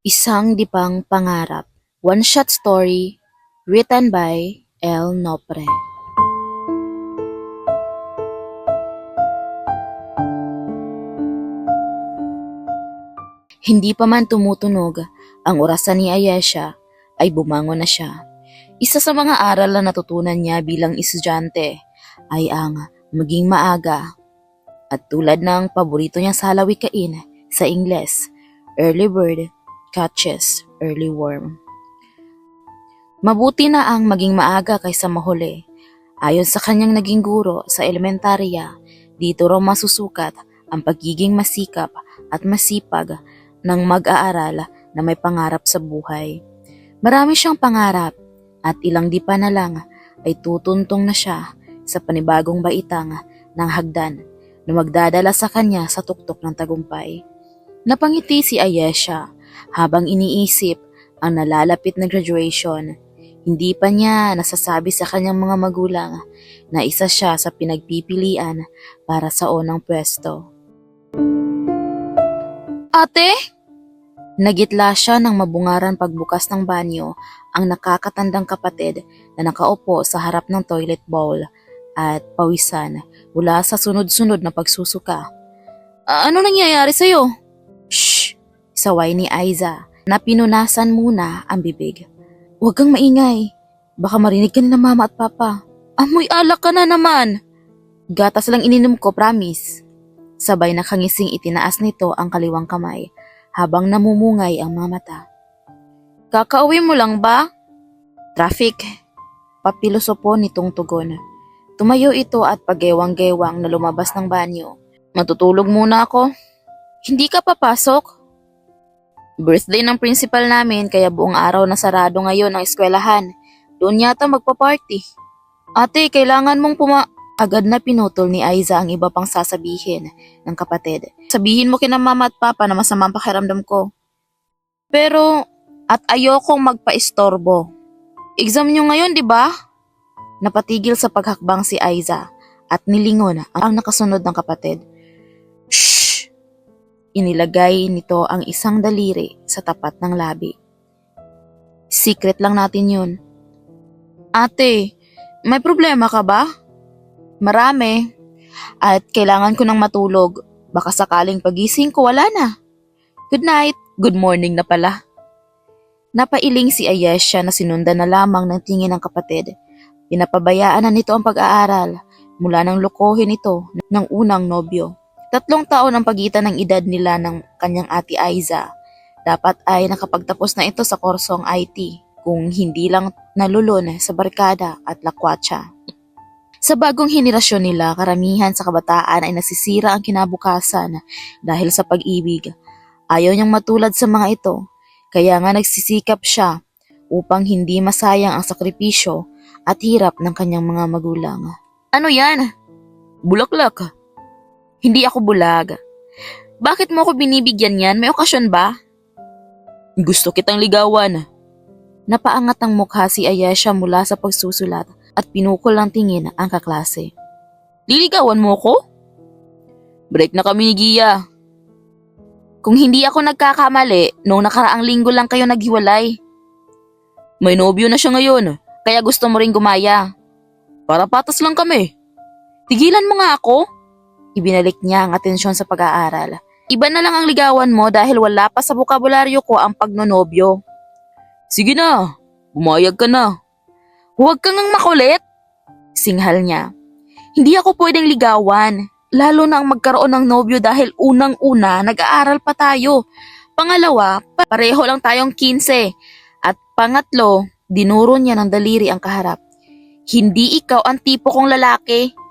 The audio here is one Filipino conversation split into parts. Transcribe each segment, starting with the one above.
Isang Dipang Pangarap, one-shot story written by L. Nopre. Hindi pa man tumutunog ang orasan ni Ayesha ay bumangon na siya. Isa sa mga aral na natutunan niya bilang estudyante ay ang maging maaga at tulad ng paborito niyang salawikain sa Ingles, early bird catches early worm. Mabuti na ang maging maaga kaysa mahuli. Ayon sa kanyang naging guro sa elementarya, dito raw masusukat ang pagiging masikap at masipag ng mag-aaral na may pangarap sa buhay. Marami siyang pangarap at ilang di pa na lang ay tutuntong na siya sa panibagong baitang ng hagdan na magdadala sa kanya sa tuktok ng tagumpay. Napangiti si Ayesha habang iniisip ang nalalapit na graduation. Hindi pa niya nasasabi sa kanyang mga magulang na isa siya sa pinagpipilian para sa unang pwesto. Ate? Nagitla siya ng mabungaran pagbukas ng banyo ang nakakatandang kapatid na nakaupo sa harap ng toilet bowl at pawisan mula sa sunod-sunod na pagsusuka. Ano nangyayari sa'yo? Shh! Saway ni Aiza na pinunasan muna ang bibig. Huwag kang maingay. Baka marinig ka ni na mama at papa. Amoy alak ka na naman. Gatas lang ininom ko, promise. Sabay na kangising itinaas nito ang kaliwang kamay habang namumungay ang mga mata. Kakauwi mo lang ba? Traffic. Papilosopo nitong tugon. Tumayo ito at pagewang-gewang na lumabas ng banyo. Matutulog muna ako. Hindi ka papasok? Birthday ng principal namin kaya buong araw na sarado ngayon ang eskwelahan. Doon yata magpa-party. Ate, kailangan mong Agad na pinutol ni Aiza ang iba pang sasabihin ng kapatid. Sabihin mo kina mama at papa na masamang pakiramdam ko. Pero, at ayokong magpa-istorbo. Exam nyo ngayon, di ba? Napatigil sa paghakbang si Aiza at nilingon ang nakasunod ng kapatid. Shhh! Inilagay nito ang isang daliri sa tapat ng labi. Secret lang natin yun. Ate, may problema ka ba? Marami. At kailangan ko ng matulog. Baka sakaling pagising ko wala na. Good night. Good morning na pala. Napailing si Ayesha na sinundan na lamang ng tingin ng kapatid. Pinapabayaan na nito ang pag-aaral mula nang lokohin ito ng unang nobyo. 3 taon ang pagitan ng edad nila ng kanyang ate Aiza. Dapat ay nakapagtapos na ito sa kursong IT kung hindi lang nalulon sa barkada at lakwatsa. Sa bagong henerasyon nila, karamihan sa kabataan ay nasisira ang kinabukasan dahil sa pag-ibig. Ayaw niyang matulad sa mga ito, kaya nga nagsisikap siya upang hindi masayang ang sakripisyo at hirap ng kanyang mga magulang. Ano yan? Bulaklak. Hindi ako bulag. Bakit mo ako binibigyan yan? May okasyon ba? Gusto kitang ligawan. Napaangat ang mukha si Ayesha mula sa pagsusulat at pinukol ang tingin ang kaklase. Liligawan mo ko? Break na kami ni Gia. Kung hindi ako nagkakamali, noong nakaraang linggo lang kayo naghiwalay. May nobyo na siya ngayon, kaya gusto mo ring gumaya. Para patas lang kami. Tigilan mo nga ako. Ibinalik niya ang atensyon sa pag-aaral. Iba na lang ang ligawan mo dahil wala pa sa bokabularyo ko ang pagnonobyo. Sige na, bumayag ka na. Huwag kang makulit, singhal niya. Hindi ako pwedeng ligawan, lalo na ang magkaroon ng nobyo dahil unang-una nag-aaral pa tayo. Pangalawa, pareho lang tayong 15. At pangatlo, dinuro niya ng daliri ang kaharap. Hindi ikaw ang tipo kong lalaki.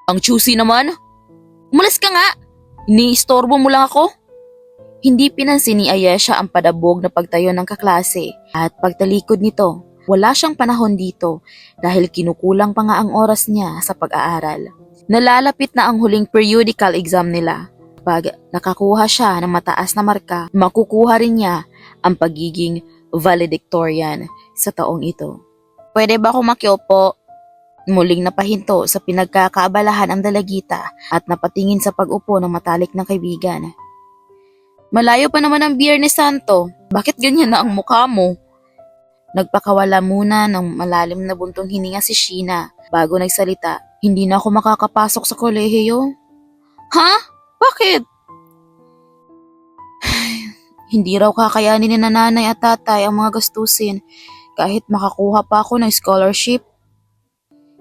Ang choosy naman. Umalis ka nga, iniistorbo mo lang ako. Hindi pinansin ni Ayesha ang padabog na pagtayo ng kaklase at pagtalikod nito. Wala siyang panahon dito dahil kinukulang pa nga ang oras niya sa pag-aaral. Nalalapit na ang huling periodical exam nila. Pag nakakuha siya ng mataas na marka, makukuha rin niya ang pagiging valedictorian sa taong ito. Pwede ba ako makiupo? Muling napahinto sa pinagkakaabalahan ang dalagita at napatingin sa pag-upo ng matalik na kaibigan. Malayo pa naman ang Biyernes Santo. Bakit ganyan na ang mukha mo? Nagpakawala muna ng malalim na buntong hininga si Sheena bago nagsalita. Hindi na ako makakapasok sa kolehiyo. Ha? Bakit? Hindi raw kakayanin ni nanay at tatay ang mga gastusin kahit makakuha pa ako ng scholarship.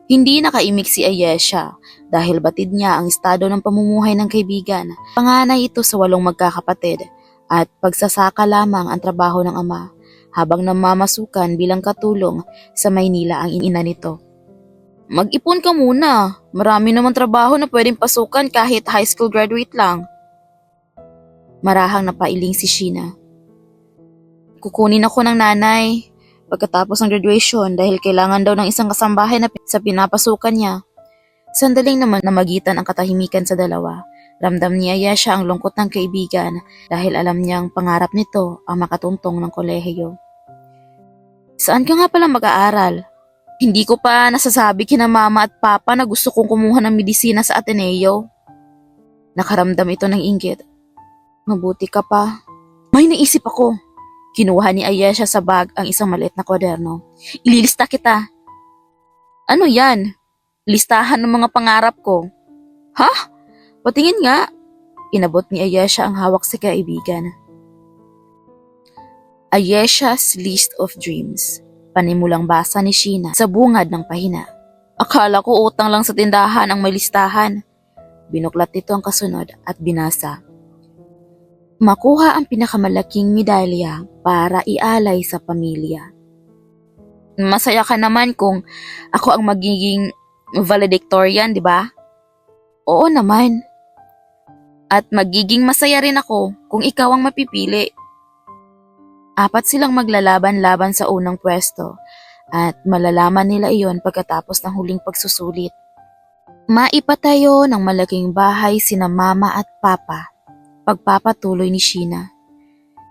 Hindi nakaimik si Ayesha dahil batid niya ang estado ng pamumuhay ng kaibigan. Panganay ito sa 8 magkakapatid at pagsasaka lamang ang trabaho ng ama habang namamasukan bilang katulong sa Maynila ang ina nito. Mag-ipon ka muna. Marami namang trabaho na pwedeng pasukan kahit high school graduate lang. Marahang napailing si Sheena. Kukunin ako ng nanay pagkatapos ng graduation dahil kailangan daw ng isang kasambahay na sa pinapasukan niya. Sandaling naman namagitan ang katahimikan sa dalawa. Ramdam ni Ayesha ang lungkot ng kaibigan dahil alam niyang pangarap nito ang makatuntong ng kolehiyo. Saan ka nga pala mag-aaral? Hindi ko pa nasasabi kina mama at papa na gusto kong kumuha ng medisina sa Ateneo. Nakaramdam ito ng inggit. Mabuti ka pa. May naisip ako. Kinuha ni Ayesha sa bag ang isang maliit na kwaderno. Ililista kita. Ano yan? Listahan ng mga pangarap ko. Ha? Patingin nga. Inabot ni Ayesha ang hawak sa kaibigan. Ayesha's List of Dreams. Panimulang basa ni Sheena sa bungad ng pahina. Akala ko utang lang sa tindahan ang may listahan. Binuklat nito ang kasunod at binasa. Makuha ang pinakamalaking medalya para ialay sa pamilya. Masaya ka naman kung ako ang magiging valedictorian, di ba? Oo naman. At magiging masaya rin ako kung ikaw ang mapipili. 4 silang maglalaban-laban sa unang pwesto at malalaman nila iyon pagkatapos ng huling pagsusulit. Maipatayo ng malaking bahay sina mama at papa. Pagpapatuloy ni Sheena.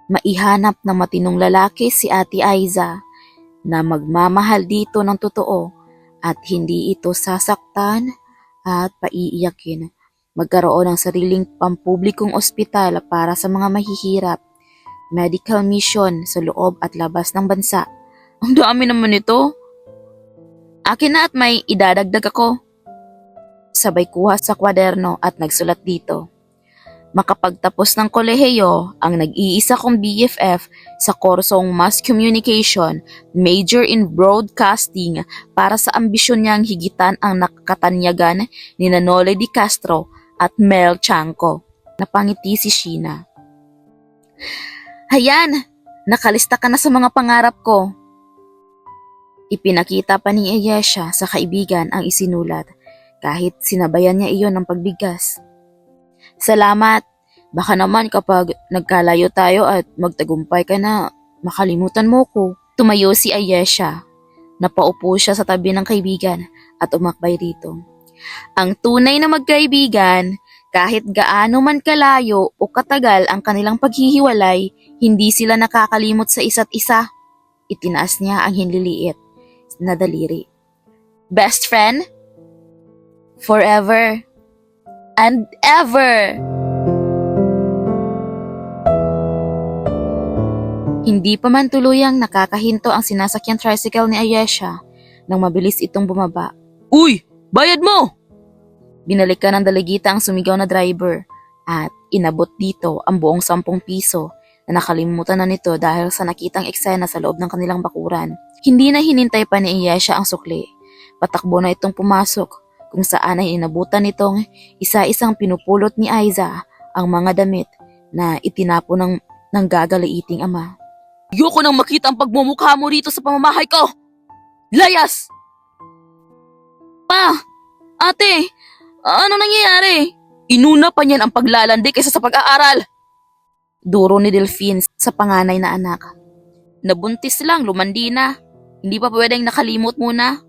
Maihanap ng matinong lalaki si Ate Aiza na magmamahal dito ng totoo at hindi ito sasaktan at paiiyakin. Magkaroon ng sariling pampublikong ospital para sa mga mahihirap. Medical mission sa loob at labas ng bansa. Ang dami naman ito. Akin na at may idadagdag ako. Sabay kuha sa kwaderno at nagsulat dito. Makapagtapos ng kolehiyo ang nag-iisa kong BFF sa kursong Mass Communication, major in Broadcasting para sa ambisyon niyang higitan ang nakatanyagan ni Noli Di Castro at Mel Chanco. Napangiti si Sheena. Hayan, nakalista ka na sa mga pangarap ko. Ipinakita pa ni Ayesha sa kaibigan ang isinulat kahit sinabayan niya iyon ng pagbigas. Salamat. Baka naman kapag nagkalayo tayo at magtagumpay ka na, makalimutan mo ko. Tumayo si Ayesha. Napaupo siya sa tabi ng kaibigan at umakbay rito. Ang tunay na magkaibigan, kahit gaano man kalayo o katagal ang kanilang paghihiwalay, hindi sila nakakalimot sa isa't isa. Itinaas niya ang hinliliit na daliri. Best friend? Forever and ever! Hindi pa man tuluyang nakakahinto ang sinasakyang tricycle ni Ayesha nang mabilis itong bumaba. Uy! Bayad mo! Binalikan ng dalagita ang sumigaw na driver at inabot dito ang buong 10 piso na nakalimutan na nito dahil sa nakitang eksena sa loob ng kanilang bakuran. Hindi na hinintay pa ni Ayesha ang sukli. Patakbo na itong pumasok kung saan ay inabutan nitong isa-isang pinupulot ni Aiza ang mga damit na itinapon ng gagaliiting ama. Ayoko nang makita ang pagmumukha mo rito sa pamamahay ko! Layas! Pa! Ate! Ano nangyayari? Inuna pa niyan ang paglalandi kaysa sa pag-aaral! Duro ni Delphine sa panganay na anak. Nabuntis lang, lumandi na. Hindi pa pwedeng nakalimot muna.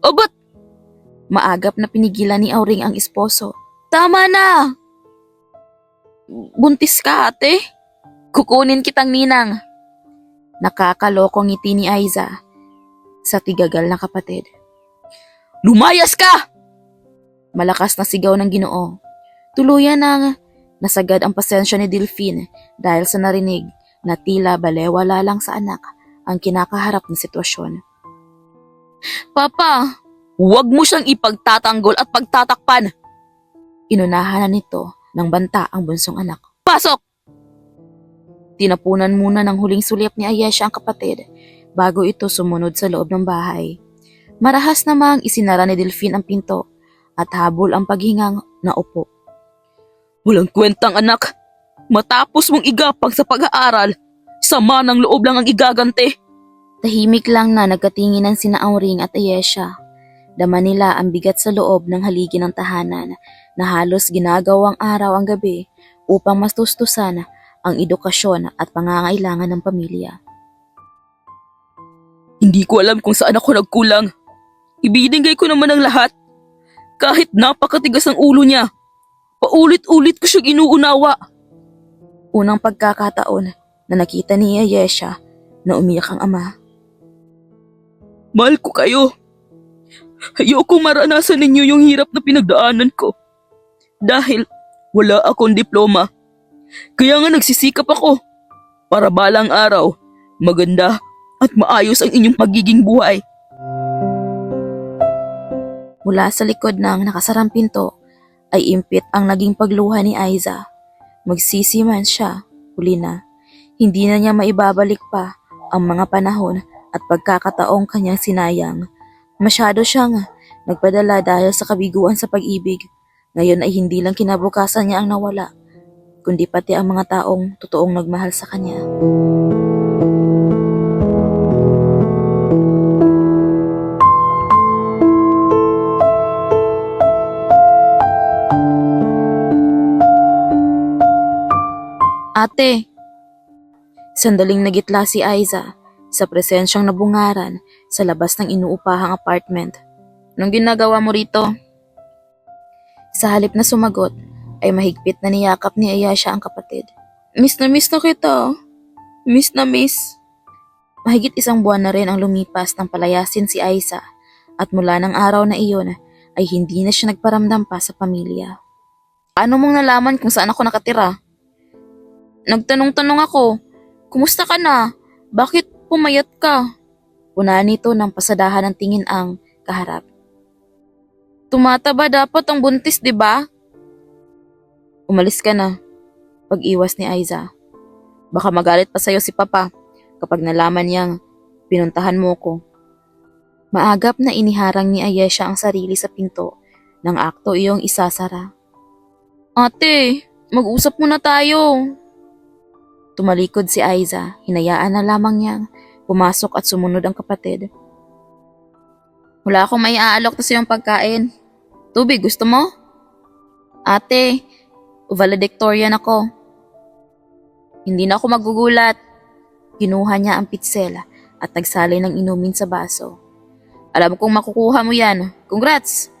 O ba't? Maagap na pinigilan ni Auring ang esposo. Tama na! Buntis ka, ate? Kukunin kitang ninang. Nakakalokong ngiti ni Aiza sa tigagal na kapatid. Lumayas ka! Malakas na sigaw ng Ginoo. Tuluyan ng Nasagad ang pasensya ni Delphine dahil sa narinig na tila balewala lang sa anak ang kinakaharap ng sitwasyon. Papa, huwag mo siyang ipagtatanggol at pagtatakpan! Inunahan na nito ng banta ang bunsong anak. Pasok! Tinapunan muna ng huling sulyap ni Ayesha ang kapatid bago ito sumunod sa loob ng bahay. Marahas namang isinara ni Delphine ang pinto at habol ang paghingang naupo. Walang kwentang anak. Matapos mong igapang sa pag-aaral, sama ng loob lang ang igagante. Tahimik lang na nagkatinginan sina Auring at Ayesha. Dama nila ang bigat sa loob ng haligi ng tahanan na halos ginagawang araw ang gabi upang mastustusan ang edukasyon at pangangailangan ng pamilya. Hindi ko alam kung saan ako nagkulang. Ibinigay ko naman ang lahat. Kahit napakatigas ang ulo niya. Paulit-ulit ko siyang inuunawa. Unang pagkakataon na nakita ni Ayesha na umiyak ang ama. Mahal ko kayo. Ayoko maranasan ninyo yung hirap na pinagdaanan ko. Dahil wala akong diploma. Kaya nga nagsisikap ako para balang araw maganda at maayos ang inyong pagiging buhay. Mula sa likod ng nakasarang pinto ay impit ang naging pagluha ni Aiza. Magsisi man siya, huli na. Hindi na niya maibabalik pa ang mga panahon at pagkakataong kanyang sinayang. Masyado siyang nagpadala dahil sa kabiguan sa pag-ibig. Ngayon ay hindi lang kinabukasan niya ang nawala, kundi pati ang mga taong totoong nagmahal sa kanya. Ate! Sandaling nagitla si Aiza sa presensyang nabungaran sa labas ng inuupahang apartment. Anong ginagawa mo rito? Sa halip na sumagot, ay mahigpit na niyakap ni Ayesha ang kapatid. Miss na kita. Miss na miss. Mahigit 1 buwan na rin ang lumipas nang palayasin si Aiza at mula ng araw na iyon ay hindi na siya nagparamdam pa sa pamilya. Paano mong nalaman kung saan ako nakatira? Nagtanong-tanong ako, kumusta ka na? Bakit pumayat ka? Una nito ng pasadahan ng tingin ang kaharap. Tumataba dapat ang buntis, di ba? Umalis ka na, pag-iwas ni Aiza. Baka magalit pa sa'yo si Papa kapag nalaman niyang pinuntahan mo ko. Maagap na iniharang ni Ayesha ang sarili sa pinto ng akto iyong isasara. Ate, mag-usap muna tayo. Tumalikod si Aiza, hinayaan na lamang niyang pumasok at sumunod ang kapatid. Wala akong may aalok na sa'yong pagkain. Tubig, gusto mo? Ate, valedictorian ako. Hindi na ako magugulat. Kinuha niya ang pitsel at nagsali ng inumin sa baso. Alam kong makukuha mo yan. Congrats!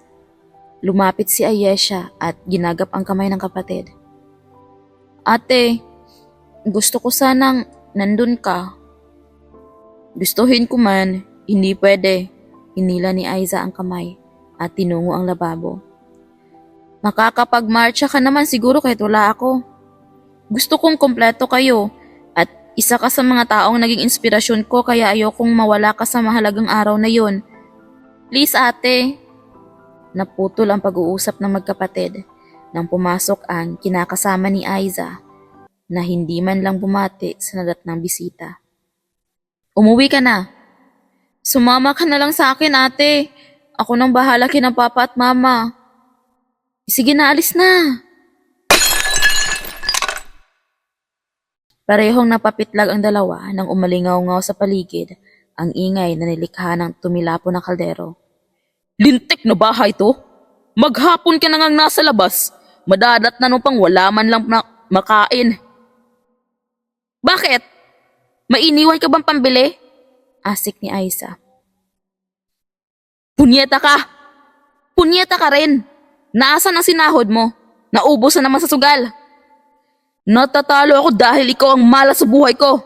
Lumapit si Ayesha at ginagap ang kamay ng kapatid. Ate, gusto ko sanang nandun ka. Gustuhin ko man, hindi pwede. Hinila ni Aiza ang kamay at tinungo ang lababo. Makakapag-marcha ka naman siguro kahit wala ako. Gusto kong kompleto kayo at isa ka sa mga taong naging inspirasyon ko kaya ayokong mawala ka sa mahalagang araw na yon. Please ate. Naputol ang pag-uusap ng magkapatid nang pumasok ang kinakasama ni Aiza na hindi man lang bumati sa nadatnang bisita. Umuwi ka na. Sumama ka na lang sa akin, ate. Ako nang bahala kina papa at mama. Sige na, alis na. Parehong napapitlag ang dalawa nang umalingaw-ngaw sa paligid ang ingay na nilikha ng tumilapo ng kaldero. Lintik na bahay to. Maghapon ka na ngang nasa labas. Madadat na nung pang wala man lang makain. Bakit? May iniwan ka bang pambili? Asik ni Aiza. Punyeta ka! Punyeta ka rin! Naasan ang sinahod mo? Naubos na naman sa sugal. Natatalo ako dahil ikaw ang malas sa buhay ko.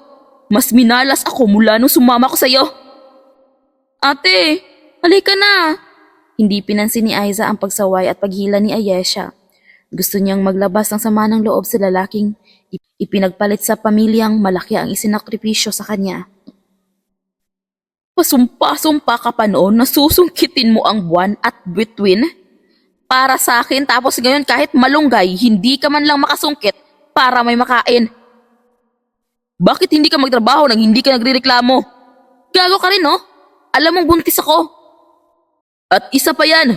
Mas minalas ako mula nung sumama ko sa'yo. Ate, halika na! Hindi pinansin ni Aiza ang pagsaway at paghila ni Ayesha. Gusto niyang maglabas ng sama ng loob sa lalaking ipinagpalit sa pamilyang malaki ang isinakripisyo sa kanya. Pasumpa-sumpa ka pa noon na susungkitin mo ang buwan at bituin para sa akin, tapos ngayon kahit malunggay, hindi ka man lang makasungkit para may makain. Bakit hindi ka magtrabaho nang hindi ka nagrereklamo? Gago ka rin, no? Alam mong buntis ako. At isa pa yan,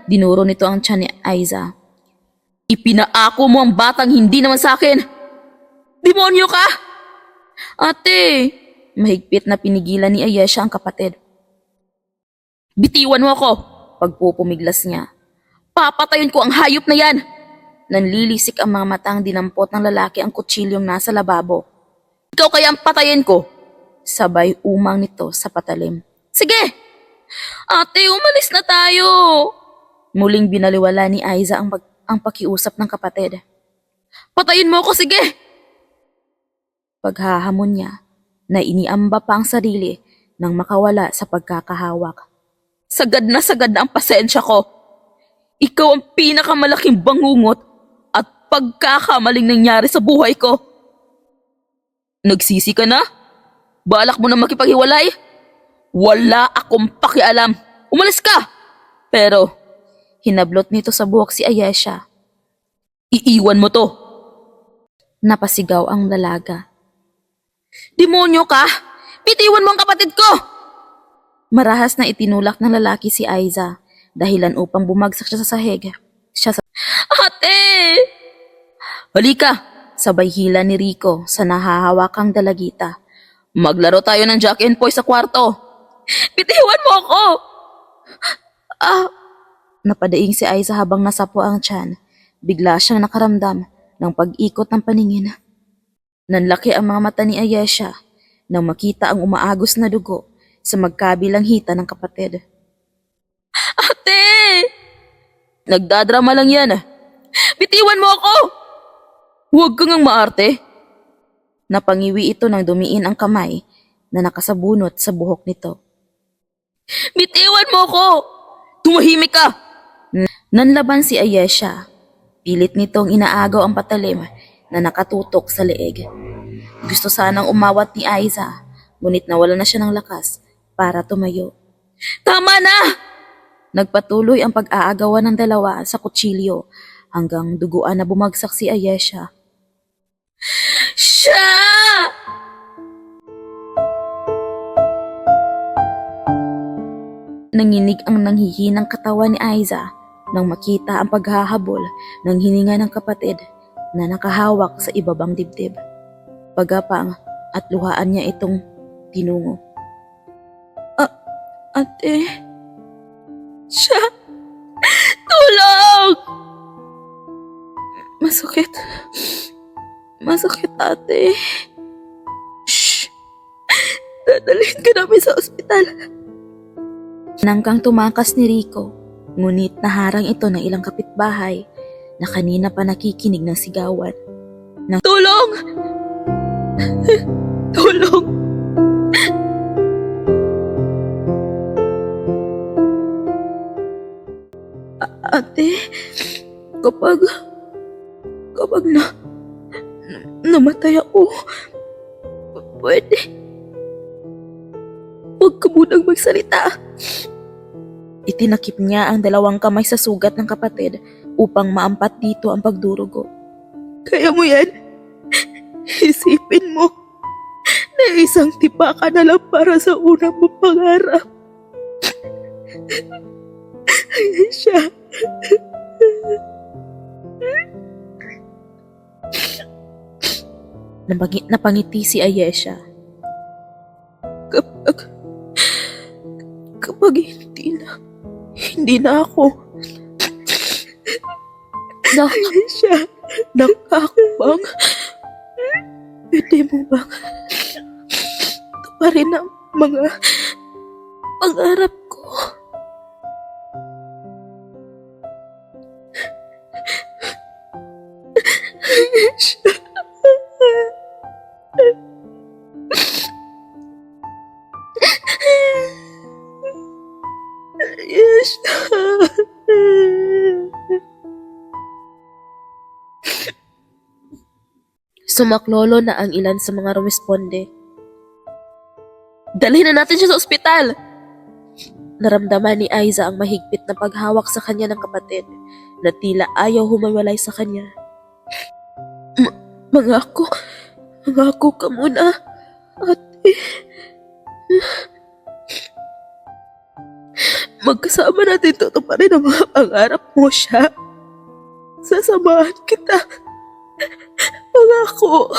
dinuro nito ang tiyan ni Aiza. Ipinaako mo ang batang hindi naman sa akin. Demonyo ka! Ate, mahigpit na pinigilan ni Ayesha ang kapatid. Bitiwan mo ako, pagpupumiglas niya. Papatayin ko ang hayop na yan! Nanlilisik ang mga matang dinampot ng lalaki ang kutsilyong nasa lababo. Ikaw kaya ang patayin ko? Sabay umang nito sa patalim. Sige! Ate, umalis na tayo! Muling binaliwala ni Aiza ang pakiusap ng kapatid. Patayin mo ako, sige! Paghahamon niya, na iniamba pa ang sarili nang makawala sa pagkakahawak. Sagad na ang pasensya ko. Ikaw ang pinakamalaking bangungot at pagkakamaling nangyari sa buhay ko. Nagsisi ka na? Balak mo na makipaghiwalay? Wala akong pakialam. Umalis ka! Pero, hinablot nito sa buhok si Ayesha. Iiwan mo to! Napasigaw ang dalaga. Demonyo ka! Bitiwan mo ang kapatid ko! Marahas na itinulak ng lalaki si Aiza, dahilan upang bumagsak siya sa sahig. Ate! Halika! Sabay hila ni Rico sa nahahawakang dalagita. Maglaro tayo ng Jack and Poy sa kwarto. Bitiwan mo ako! Napadaing si Aiza habang nasapo ang tiyan. Bigla siyang nakaramdam ng pag-ikot ng paningin. Nanlaki ang mga mata ni Ayesha nang makita ang umaagos na dugo sa magkabilang hita ng kapatid. Ate! Nagdadrama lang yan. Bitiwan mo ako! Huwag kang ang maarte. Napangiwi ito nang dumiin ang kamay na nakasabunot sa buhok nito. Bitiwan mo ako! Tumahimik ka! Nanlaban si Ayesha. Pilit nitong inaagaw ang patalim na nakatutok sa leeg. Gusto sanang umawat ni Aiza, ngunit nawala na siya ng lakas para tumayo. Tama na! Nagpatuloy ang pag-aagawan ng dalawa sa kutsilyo hanggang duguan na bumagsak si Ayesha. Siya! Nanginig ang nanghihinang katawan ni Aiza nang makita ang paghahabol ng hininga ng kapatid na nakahawak sa ibabang dibdib. Pagapang at luhaan niya itong tinungo. Ate? Siya! Tulong! Masakit. Masakit, ate. Shh! Dadalhin ka namin sa ospital. Nangkang tumakas ni Rico, ngunit naharang ito ng ilang kapitbahay na kanina pa nakikinig ng sigawan. Tulong! Tulong! Ate, kapag namatay ako, pwede. Huwag ka munang magsalita. Itinakip niya ang dalawang kamay sa sugat ng kapatid upang maampat dito ang pagdurugo. Kaya mo yan. Isipin mo na isang tipa ka na lang para sa unang mong pangarap. Siya. Napangiti si Ayesha. Kapag hindi na ako. Ayesha, nakakabang. Pwede mo bang tuparin ang mga pangarap ko? Ayesha. Ayesha. Sumaklolo na ang ilan sa mga rumisponde. Dalhin na natin siya sa ospital! Naramdaman ni Aiza ang mahigpit na paghawak sa kanya ng kapatid na tila ayaw humawalay sa kanya. Mangako ka muna, ate. Magkasama natin tutuparin ang mga pangarap mo siya. Sasamahan kita. Mangako.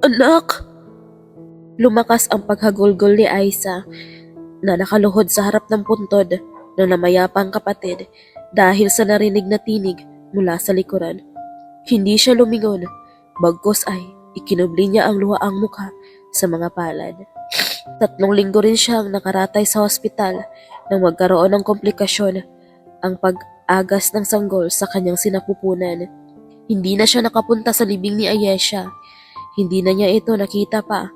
Anak! Lumakas ang paghagulgol ni Aiza na nakaluhod sa harap ng puntod ng namayapang kapatid dahil sa narinig na tinig mula sa likuran. Hindi siya lumingon, bagkus ay ikinubli niya ang luhaang mukha sa mga palad. 3 linggo rin siyang nakaratay sa ospital nang magkaroon ng komplikasyon ang pag-agas ng sanggol sa kanyang sinapupunan. Hindi na siya nakapunta sa libing ni Ayesha. Hindi na niya ito nakita pa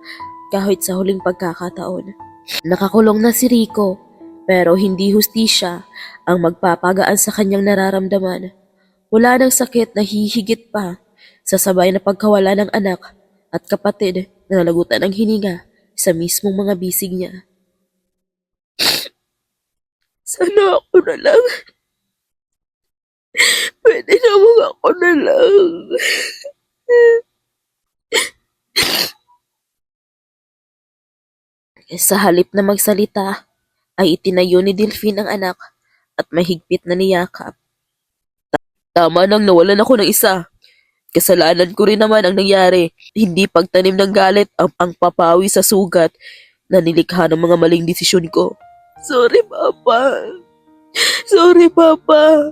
kahit sa huling pagkakataon. Nakakulong na si Rico, pero hindi hustisya ang magpapagaan sa kanyang nararamdaman. Wala nang sakit na hihigit pa sa sabay na pagkawala ng anak at kapatid na nalagutan ng hininga sa mismong mga bisig niya. Sana ako na lang. Pwede namang ako na lang. Sa halip na magsalita, ay itinayo ni Delphine ang anak at mahigpit na niyakap. Tama nang nawalan ako ng isa. Kasalanan ko rin naman ang nangyari. Hindi pagtanim ng galit ang papawi sa sugat na nilikha ng mga maling desisyon ko. Sorry, Papa. Sorry, Papa.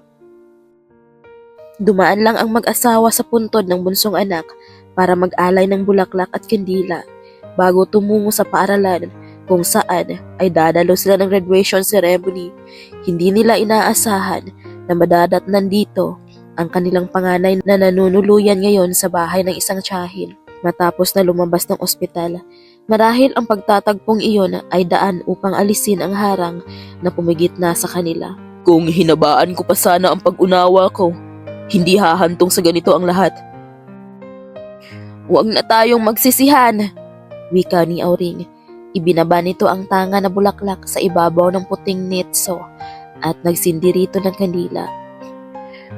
Dumaan lang ang mag-asawa sa puntod ng bunsong anak para mag-alay ng bulaklak at kandila bago tumungo sa paaralan kung saan ay dadalo sila ng graduation ceremony. Hindi nila inaasahan na madadatnan dito ang kanilang panganay na nanunuluyan ngayon sa bahay ng isang tiyahin matapos na lumabas ng ospital. Marahil ang pagtatagpong iyon ay daan upang alisin ang harang na pumigitna sa kanila. Kung hinabaan ko pa sana ang pag-unawa ko, hindi hahantong sa ganito ang lahat. Huwag na tayong magsisihan, wika ni Auring. Ibinaba nito ang tanga na bulaklak sa ibabaw ng puting nitso at nagsindi rito ng kandila.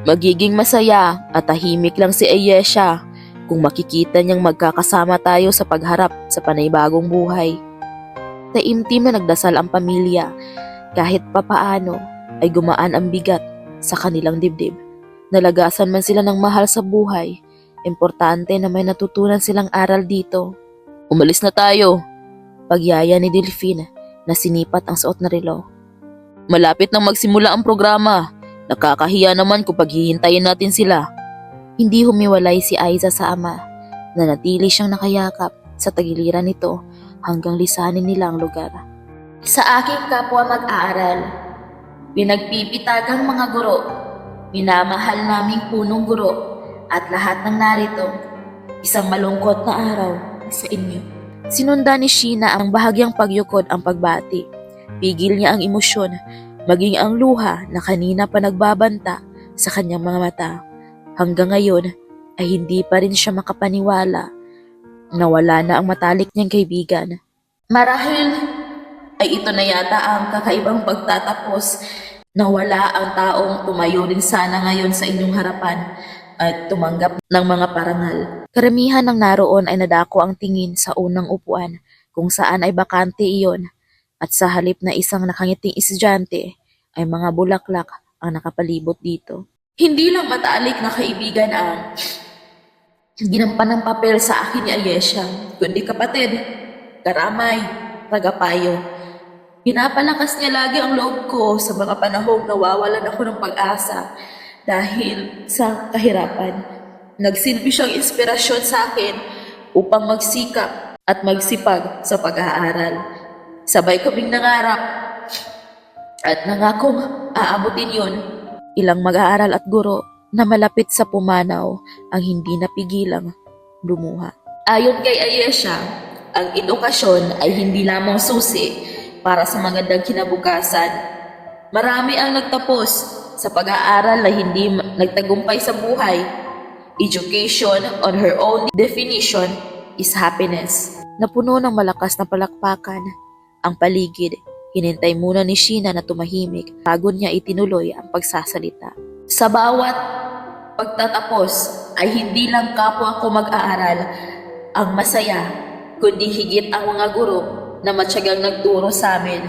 Magiging masaya at tahimik lang si Ayesha kung makikita niyang magkakasama tayo sa pagharap sa panibagong buhay. Taimtim na nagdasal ang pamilya kahit papaano ay gumaan ang bigat sa kanilang dibdib. Nalagasan man sila ng mahal sa buhay, importante na may natutunan silang aral dito. Umalis na tayo, pagyaya ni Delphine na sinipat ang suot na relo. Malapit nang magsimula ang programa. Nakakahiya naman kung paghihintayin natin sila. Hindi humiwalay si Aiza sa ama. Nanatili siyang nakayakap sa tagiliran nito hanggang lisanin nila ang lugar. Sa aking kapwa mag-aaral, pinagpipitagang mga guro, minamahal naming punong guro at lahat ng narito, isang malungkot na araw sa inyo. Sinunda ni Sheena ang bahagyang pagyukod ang pagbati. Pigil niya ang emosyon, maging ang luha na kanina pa nagbabanta sa kanyang mga mata. Hanggang ngayon ay hindi pa rin siya makapaniwala na wala na ang matalik niyang kaibigan. Marahil ay ito na yata ang kakaibang pagtatapos na wala ang taong tumayo rin sana ngayon sa inyong harapan at tumanggap ng mga parangal. Karamihan ng naroon ay nadako ang tingin sa unang upuan kung saan ay bakante iyon at sa halip na isang nakangiting estudyante ay mga bulaklak ang nakapalibot dito. Hindi lang matalik na kaibigan ang ginampan ng papel sa akin ni Ayesha, kundi kapatid, karamay, tagapayo. Pinapalakas niya lagi ang loob ko sa mga panahong nawawalan ako ng pag-asa dahil sa kahirapan. Nagsilbi siyang inspirasyon sa akin upang magsikap at magsipag sa pag-aaral. Sabay kaming nangarap at nangakong aabutin yon. Ilang mag-aaral at guro na malapit sa pumanaw ang hindi napigilang lumuha. Ayon kay Ayesha, ang edukasyon ay hindi lamang susi para sa magandang kinabukasan. Marami ang nagtapos sa pag-aaral na hindi nagtagumpay sa buhay. Education, on her own definition, is happiness. Napuno ng malakas na palakpakan ang paligid. Hinintay muna ni Sheena na tumahimik bago niya itinuloy ang pagsasalita. Sa bawat pagtatapos ay hindi lang kapwa ko mag-aaral ang masaya, kundi higit ang mga guro na matyagang nagturo sa amin.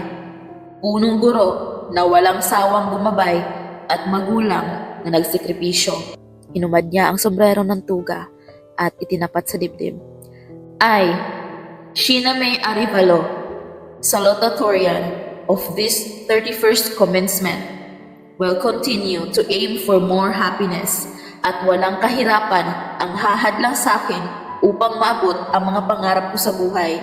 Punong guro na walang sawang gumabay at magulang na nagsekripisyo. Hinumad niya ang sombrero ng tuga at itinapat sa dibdib. I, Sheena May Arivalo, salutatorian of this 31st commencement, will continue to aim for more happiness at walang kahirapan ang hahadlang sa akin upang maabot ang mga pangarap ko sa buhay.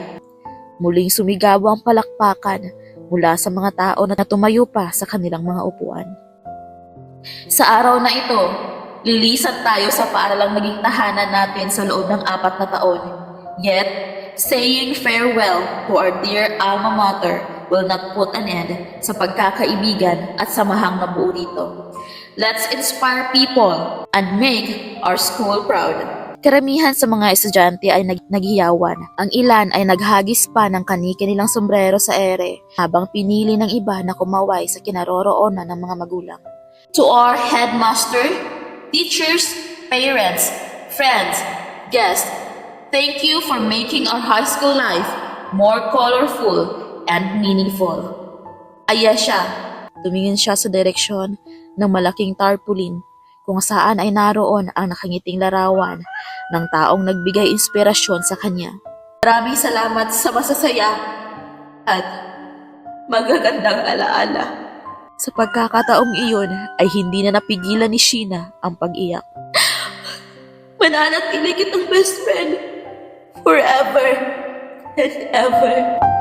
Muling sumigaw ang palakpakan mula sa mga tao na tumayo pa sa kanilang mga upuan. Sa araw na ito, lilisan tayo sa paaralang naging tahanan natin sa loob ng 4 na taon. Yet, saying farewell to our dear alma mater will not put an end sa pagkakaibigan at samahang nabuo dito. Let's inspire people and make our school proud. Karamihan sa mga estudyante ay naghiyawan. Ang ilan ay naghagis pa ng kani-kanilang sombrero sa ere habang pinili ng iba na kumaway sa kinaroroonan ng mga magulang. To our headmaster, teachers, parents, friends, guests, thank you for making our high school life more colorful and meaningful. Ayesha, tumingin siya sa direksyon ng malaking tarpaulin kung saan ay naroon ang nakangiting larawan ng taong nagbigay inspirasyon sa kanya. Maraming salamat sa masasaya at magagandang alaala. Sa pagkakataong iyon ay hindi na napigilan ni Sheena ang pag-iyak. Mananatili kitang best friend forever and ever.